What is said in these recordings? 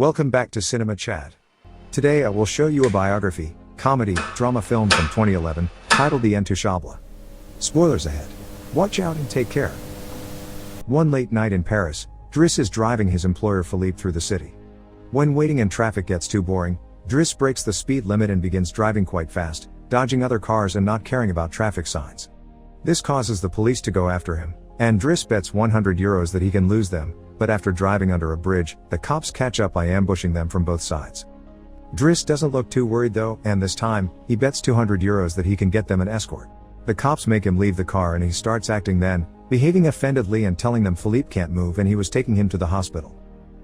Welcome back to Cinema Chat. Today I will show you a biography, comedy, drama film from 2011, titled The Intouchables. Spoilers ahead. Watch out and take care. One late night in Paris, Driss is driving his employer Philippe through the city. When waiting in traffic gets too boring, Driss breaks the speed limit and begins driving quite fast, dodging other cars and not caring about traffic signs. This causes the police to go after him, and Driss bets €100 that he can lose them, but after driving under a bridge, the cops catch up by ambushing them from both sides. Driss doesn't look too worried though, and this time, he bets €200 that he can get them an escort. The cops make him leave the car and he starts acting then, behaving offendedly and telling them Philippe can't move and he was taking him to the hospital.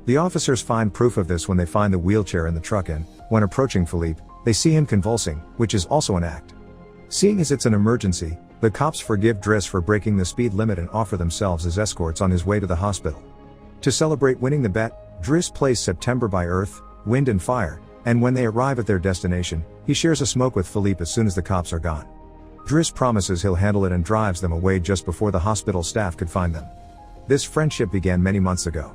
The officers find proof of this when they find the wheelchair in the truck and, when approaching Philippe, they see him convulsing, which is also an act. Seeing as it's an emergency, the cops forgive Driss for breaking the speed limit and offer themselves as escorts on his way to the hospital. To celebrate winning the bet, Driss plays September by Earth, Wind and Fire, and when they arrive at their destination, he shares a smoke with Philippe as soon as the cops are gone. Driss promises he'll handle it and drives them away just before the hospital staff could find them. This friendship began many months ago.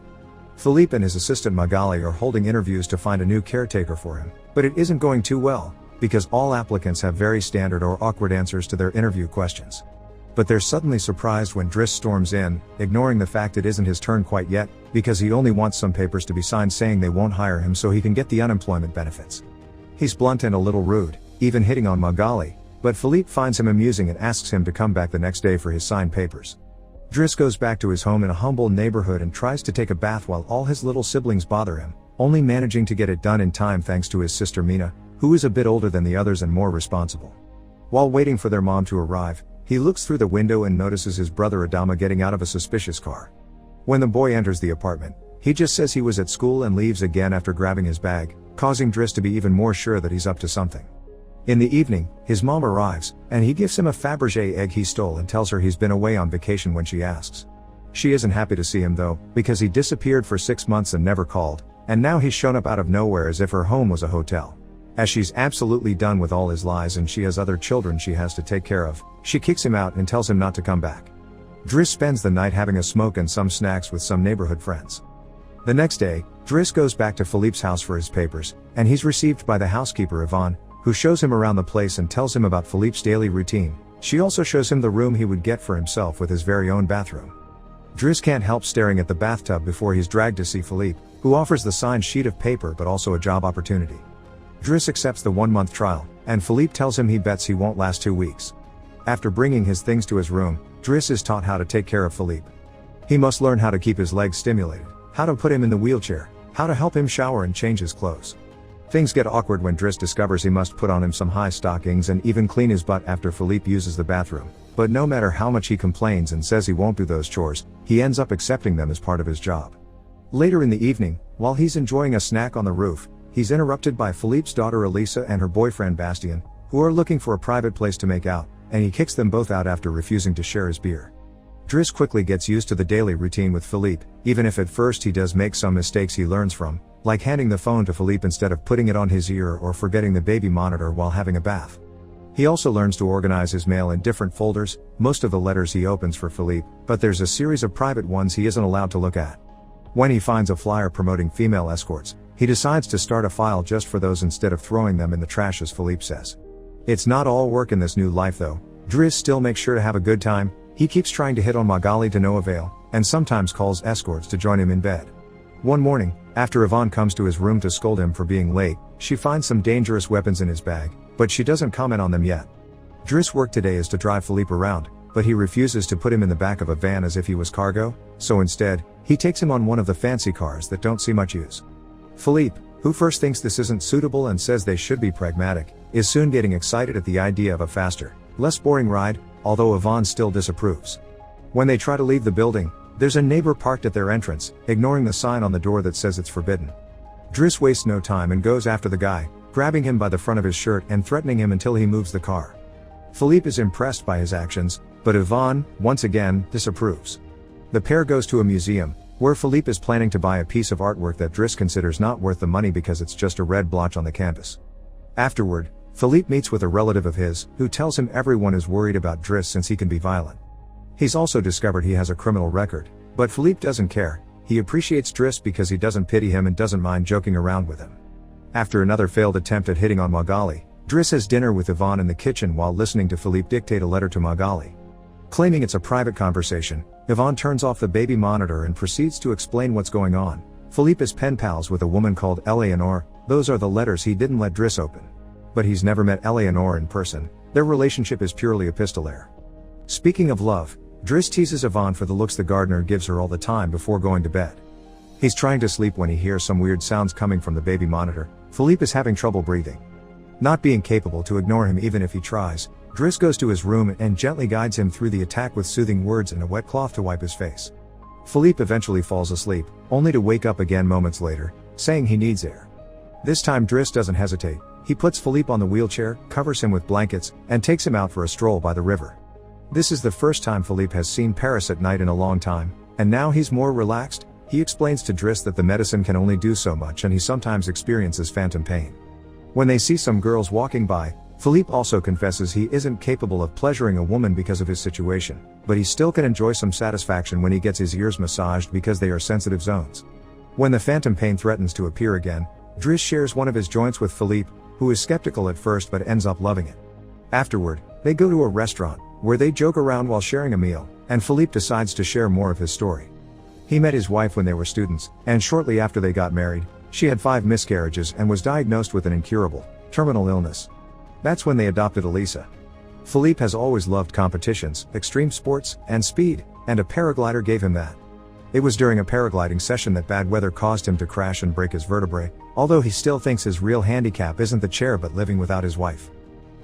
Philippe and his assistant Magali are holding interviews to find a new caretaker for him, but it isn't going too well, because all applicants have very standard or awkward answers to their interview questions. But they're suddenly surprised when Driss storms in, ignoring the fact it isn't his turn quite yet, because he only wants some papers to be signed saying they won't hire him so he can get the unemployment benefits. He's blunt and a little rude, even hitting on Magali, but Philippe finds him amusing and asks him to come back the next day for his signed papers. Driss goes back to his home in a humble neighborhood and tries to take a bath while all his little siblings bother him, only managing to get it done in time thanks to his sister Mina, who is a bit older than the others and more responsible. While waiting for their mom to arrive, he looks through the window and notices his brother Adama getting out of a suspicious car. When the boy enters the apartment, he just says he was at school and leaves again after grabbing his bag, causing Driss to be even more sure that he's up to something. In the evening, his mom arrives, and he gives him a Fabergé egg he stole and tells her he's been away on vacation when she asks. She isn't happy to see him though, because he disappeared for 6 months and never called, and now he's shown up out of nowhere as if her home was a hotel. As she's absolutely done with all his lies and she has other children she has to take care of, she kicks him out and tells him not to come back. Driss spends the night having a smoke and some snacks with some neighborhood friends. The next day, Driss goes back to Philippe's house for his papers, and he's received by the housekeeper Yvonne, who shows him around the place and tells him about Philippe's daily routine. She also shows him the room he would get for himself with his very own bathroom. Driss can't help staring at the bathtub before he's dragged to see Philippe, who offers the signed sheet of paper but also a job opportunity. Driss accepts the 1-month trial, and Philippe tells him he bets he won't last 2 weeks. After bringing his things to his room, Driss is taught how to take care of Philippe. He must learn how to keep his legs stimulated, how to put him in the wheelchair, how to help him shower and change his clothes. Things get awkward when Driss discovers he must put on him some high stockings and even clean his butt after Philippe uses the bathroom, but no matter how much he complains and says he won't do those chores, he ends up accepting them as part of his job. Later in the evening, while he's enjoying a snack on the roof, he's interrupted by Philippe's daughter Elisa and her boyfriend Bastien, who are looking for a private place to make out, and he kicks them both out after refusing to share his beer. Driss quickly gets used to the daily routine with Philippe, even if at first he does make some mistakes he learns from, like handing the phone to Philippe instead of putting it on his ear or forgetting the baby monitor while having a bath. He also learns to organize his mail in different folders, most of the letters he opens for Philippe, but there's a series of private ones he isn't allowed to look at. When he finds a flyer promoting female escorts, he decides to start a file just for those instead of throwing them in the trash as Philippe says. It's not all work in this new life though. Driss still makes sure to have a good time. He keeps trying to hit on Magali to no avail, and sometimes calls escorts to join him in bed. One morning, after Yvonne comes to his room to scold him for being late, she finds some dangerous weapons in his bag, but she doesn't comment on them yet. Driss' work today is to drive Philippe around, but he refuses to put him in the back of a van as if he was cargo, so instead, he takes him on one of the fancy cars that don't see much use. Philippe, who first thinks this isn't suitable and says they should be pragmatic, is soon getting excited at the idea of a faster, less boring ride, although Yvonne still disapproves. When they try to leave the building, there's a neighbor parked at their entrance, ignoring the sign on the door that says it's forbidden. Driss wastes no time and goes after the guy, grabbing him by the front of his shirt and threatening him until he moves the car. Philippe is impressed by his actions, but Yvonne, once again, disapproves. The pair goes to a museum, where Philippe is planning to buy a piece of artwork that Driss considers not worth the money because it's just a red blotch on the canvas. Afterward, Philippe meets with a relative of his, who tells him everyone is worried about Driss since he can be violent. He's also discovered he has a criminal record, but Philippe doesn't care, He appreciates Driss because he doesn't pity him and doesn't mind joking around with him. After another failed attempt at hitting on Magali, Driss has dinner with Yvonne in the kitchen while listening to Philippe dictate a letter to Magali. Claiming it's a private conversation, Yvonne turns off the baby monitor and proceeds to explain what's going on. Philippe is pen pals with a woman called Eleanor. Those are the letters he didn't let Driss open. But he's never met Eleanor in person. Their relationship is purely epistolary. Speaking of love, Driss teases Yvonne for the looks the gardener gives her all the time before going to bed. He's trying to sleep when he hears some weird sounds coming from the baby monitor. Philippe is having trouble breathing. Not being capable to ignore him even if he tries, Driss goes to his room and gently guides him through the attack with soothing words and a wet cloth to wipe his face. Philippe eventually falls asleep, only to wake up again moments later, saying he needs air. This time Driss doesn't hesitate. He puts Philippe on the wheelchair, covers him with blankets, and takes him out for a stroll by the river. This is the first time Philippe has seen Paris at night in a long time, and now he's more relaxed. He explains to Driss that the medicine can only do so much and he sometimes experiences phantom pain. When they see some girls walking by, Philippe also confesses he isn't capable of pleasuring a woman because of his situation, but he still can enjoy some satisfaction when he gets his ears massaged because they are sensitive zones. When the phantom pain threatens to appear again, Driss shares one of his joints with Philippe, who is skeptical at first but ends up loving it. Afterward, they go to a restaurant, where they joke around while sharing a meal, and Philippe decides to share more of his story. He met his wife when they were students, and shortly after they got married, she had 5 miscarriages and was diagnosed with an incurable, terminal illness. That's when they adopted Elisa. Philippe has always loved competitions, extreme sports, and speed, and a paraglider gave him that. It was during a paragliding session that bad weather caused him to crash and break his vertebrae, although he still thinks his real handicap isn't the chair but living without his wife.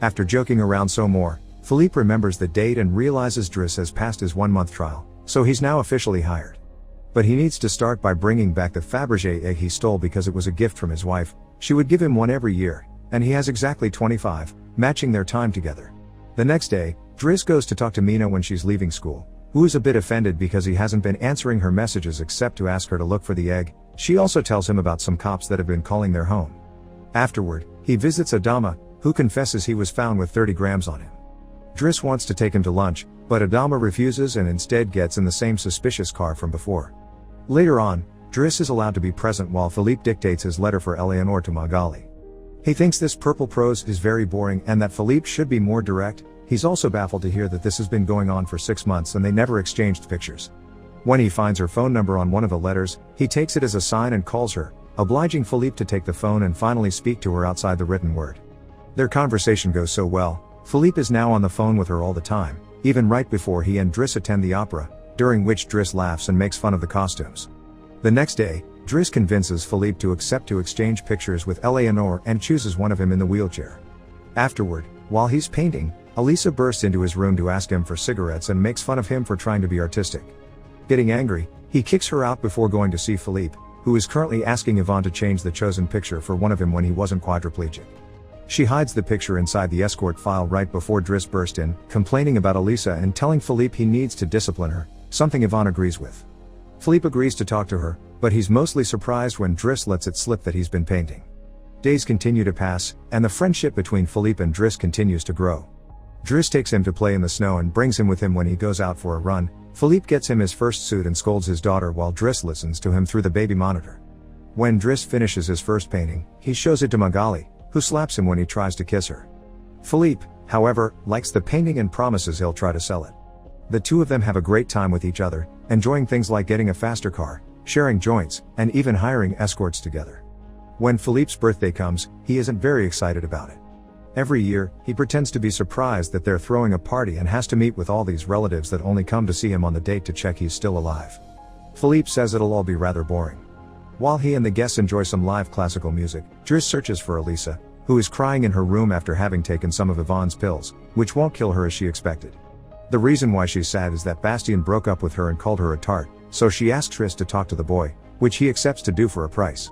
After joking around some more, Philippe remembers the date and realizes Driss has passed his 1-month trial, so he's now officially hired. But he needs to start by bringing back the Fabergé egg he stole because it was a gift from his wife. She would give him one every year, and he has exactly 25, matching their time together. The next day, Driss goes to talk to Mina when she's leaving school, who is a bit offended because he hasn't been answering her messages except to ask her to look for the egg. She also tells him about some cops that have been calling their home. Afterward, he visits Adama, who confesses he was found with 30 grams on him. Driss wants to take him to lunch, but Adama refuses and instead gets in the same suspicious car from before. Later on, Driss is allowed to be present while Philippe dictates his letter for Eleanor to Magali. He thinks this purple prose is very boring and that Philippe should be more direct. He's also baffled to hear that this has been going on for 6 months and they never exchanged pictures. When he finds her phone number on one of the letters, he takes it as a sign and calls her, obliging Philippe to take the phone and finally speak to her outside the written word. Their conversation goes so well, Philippe is now on the phone with her all the time, even right before he and Driss attend the opera, during which Driss laughs and makes fun of the costumes. The next day, Driss convinces Philippe to accept to exchange pictures with Eleanor and chooses one of him in the wheelchair. Afterward, while he's painting, Elisa bursts into his room to ask him for cigarettes and makes fun of him for trying to be artistic. Getting angry, he kicks her out before going to see Philippe, who is currently asking Yvonne to change the chosen picture for one of him when he wasn't quadriplegic. She hides the picture inside the Escort file right before Driss burst in, complaining about Elisa and telling Philippe he needs to discipline her, something Yvonne agrees with. Philippe agrees to talk to her, but he's mostly surprised when Driss lets it slip that he's been painting. Days continue to pass, and the friendship between Philippe and Driss continues to grow. Driss takes him to play in the snow and brings him with him when he goes out for a run. Philippe gets him his first suit and scolds his daughter while Driss listens to him through the baby monitor. When Driss finishes his first painting, he shows it to Magali, who slaps him when he tries to kiss her. Philippe, however, likes the painting and promises he'll try to sell it. The two of them have a great time with each other, enjoying things like getting a faster car, sharing joints, and even hiring escorts together. When Philippe's birthday comes, he isn't very excited about it. Every year, he pretends to be surprised that they're throwing a party and has to meet with all these relatives that only come to see him on the date to check he's still alive. Philippe says it'll all be rather boring. While he and the guests enjoy some live classical music, Driss searches for Elisa, who is crying in her room after having taken some of Yvonne's pills, which won't kill her as she expected. The reason why she's sad is that Bastien broke up with her and called her a tart, so she asks Driss to talk to the boy, which he accepts to do for a price.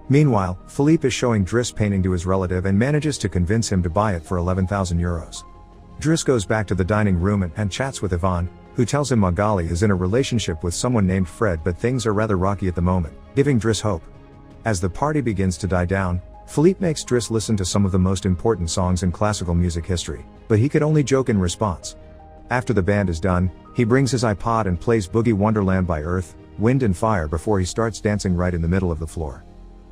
Meanwhile, Philippe is showing Driss painting to his relative and manages to convince him to buy it for 11,000 euros. Driss goes back to the dining room and chats with Yvonne, who tells him Magali is in a relationship with someone named Fred, but things are rather rocky at the moment, giving Driss hope. As the party begins to die down, Philippe makes Driss listen to some of the most important songs in classical music history, but he could only joke in response. After the band is done, he brings his iPod and plays Boogie Wonderland by Earth, wind and fire before he starts dancing right in the middle of the floor.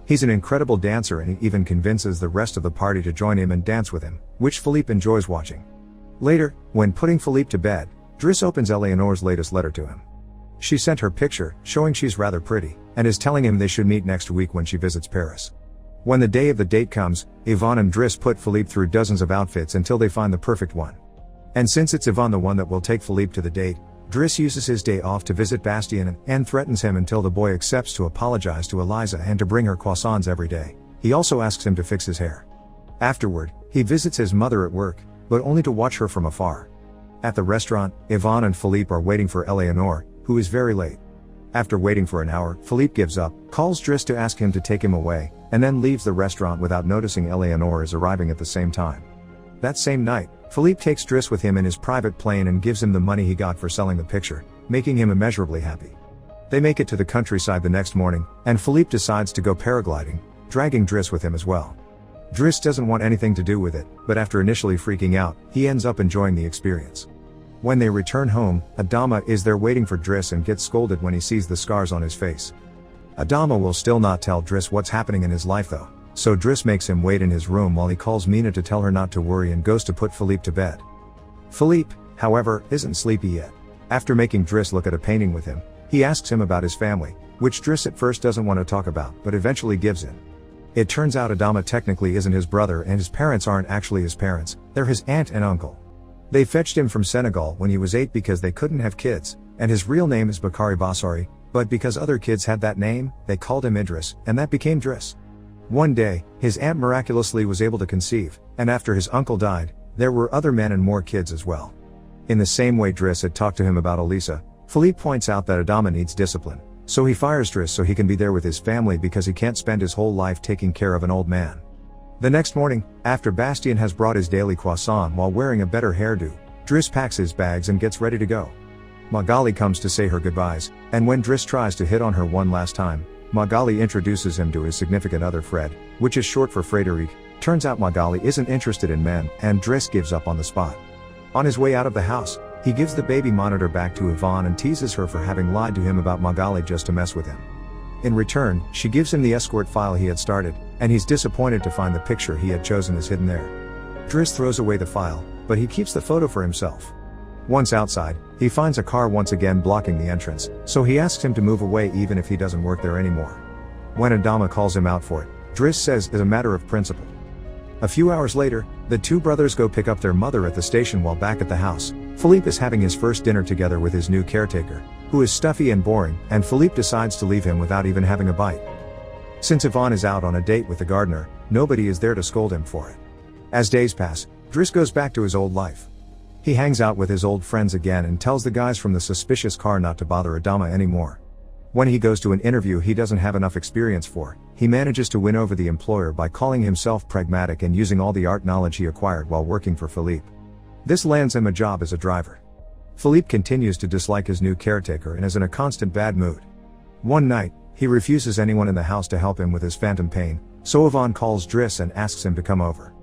He's an incredible dancer and he even convinces the rest of the party to join him and dance with him, which Philippe enjoys watching. Later, when putting Philippe to bed, Driss opens Eleanor's latest letter to him. She sent her picture, showing she's rather pretty, and is telling him they should meet next week when she visits Paris. When the day of the date comes, Yvonne and Driss put Philippe through dozens of outfits until they find the perfect one. And since it's Yvonne the one that will take Philippe to the date, Driss uses his day off to visit Bastien and threatens him until the boy accepts to apologize to Eliza and to bring her croissants every day. He also asks him to fix his hair. Afterward, he visits his mother at work, but only to watch her from afar. At the restaurant, Yvonne and Philippe are waiting for Eleanor, who is very late. After waiting for an hour, Philippe gives up, calls Driss to ask him to take him away, and then leaves the restaurant without noticing Eleanor is arriving at the same time. That same night, Philippe takes Driss with him in his private plane and gives him the money he got for selling the picture, making him immeasurably happy. They make it to the countryside the next morning, and Philippe decides to go paragliding, dragging Driss with him as well. Driss doesn't want anything to do with it, but after initially freaking out, he ends up enjoying the experience. When they return home, Adama is there waiting for Driss and gets scolded when he sees the scars on his face. Adama will still not tell Driss what's happening in his life though, so Driss makes him wait in his room while he calls Mina to tell her not to worry and goes to put Philippe to bed. Philippe, however, isn't sleepy yet. After making Driss look at a painting with him, he asks him about his family, which Driss at first doesn't want to talk about but eventually gives in. It turns out Adama technically isn't his brother and his parents aren't actually his parents, they're his aunt and uncle. They fetched him from Senegal when he was 8 because they couldn't have kids, and his real name is Bakari Bassari, but because other kids had that name, they called him Idris, and that became Driss. One day, his aunt miraculously was able to conceive, and after his uncle died, there were other men and more kids as well. In the same way Driss had talked to him about Elisa, Philippe points out that Adama needs discipline, so he fires Driss so he can be there with his family because he can't spend his whole life taking care of an old man. The next morning, after Bastien has brought his daily croissant while wearing a better hairdo, Driss packs his bags and gets ready to go. Magali comes to say her goodbyes, and when Driss tries to hit on her one last time, Magali introduces him to his significant other Fred, which is short for Frédéric. Turns out Magali isn't interested in men, and Driss gives up on the spot. On his way out of the house, he gives the baby monitor back to Yvonne and teases her for having lied to him about Magali just to mess with him. In return, she gives him the escort file he had started, and he's disappointed to find the picture he had chosen is hidden there. Driss throws away the file, but he keeps the photo for himself. Once outside, he finds a car once again blocking the entrance, so he asks him to move away even if he doesn't work there anymore. When Adama calls him out for it, Driss says it's a matter of principle. A few hours later, the two brothers go pick up their mother at the station while back at the house. Philippe is having his first dinner together with his new caretaker, who is stuffy and boring, and Philippe decides to leave him without even having a bite. Since Yvonne is out on a date with the gardener, nobody is there to scold him for it. As days pass, Driss goes back to his old life. He hangs out with his old friends again and tells the guys from the suspicious car not to bother Adama anymore. When he goes to an interview he doesn't have enough experience for, he manages to win over the employer by calling himself pragmatic and using all the art knowledge he acquired while working for Philippe. This lands him a job as a driver. Philippe continues to dislike his new caretaker and is in a constant bad mood. One night, he refuses anyone in the house to help him with his phantom pain, so Yvonne calls Driss and asks him to come over.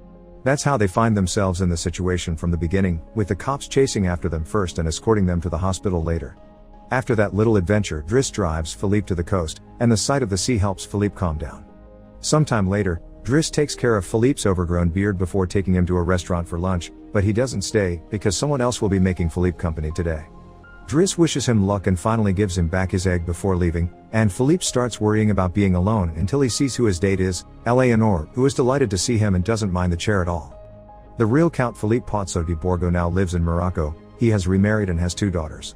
That's how they find themselves in the situation from the beginning, with the cops chasing after them first and escorting them to the hospital later. After that little adventure, Driss drives Philippe to the coast, and the sight of the sea helps Philippe calm down. Sometime later, Driss takes care of Philippe's overgrown beard before taking him to a restaurant for lunch, but he doesn't stay, because someone else will be making Philippe company today. Driss wishes him luck and finally gives him back his egg before leaving, and Philippe starts worrying about being alone until he sees who his date is, Eleanor, who is delighted to see him and doesn't mind the chair at all. The real Count Philippe Pozzo di Borgo now lives in Morocco. He has remarried and has 2 daughters.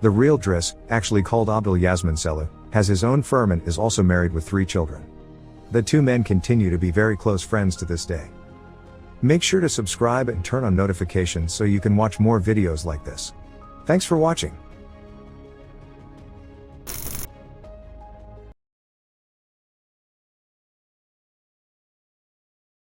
The real Driss, actually called Abdel Yasmin Selou, has his own firm and is also married with 3 children. The 2 men continue to be very close friends to this day. Make sure to subscribe and turn on notifications so you can watch more videos like this. Thanks for watching.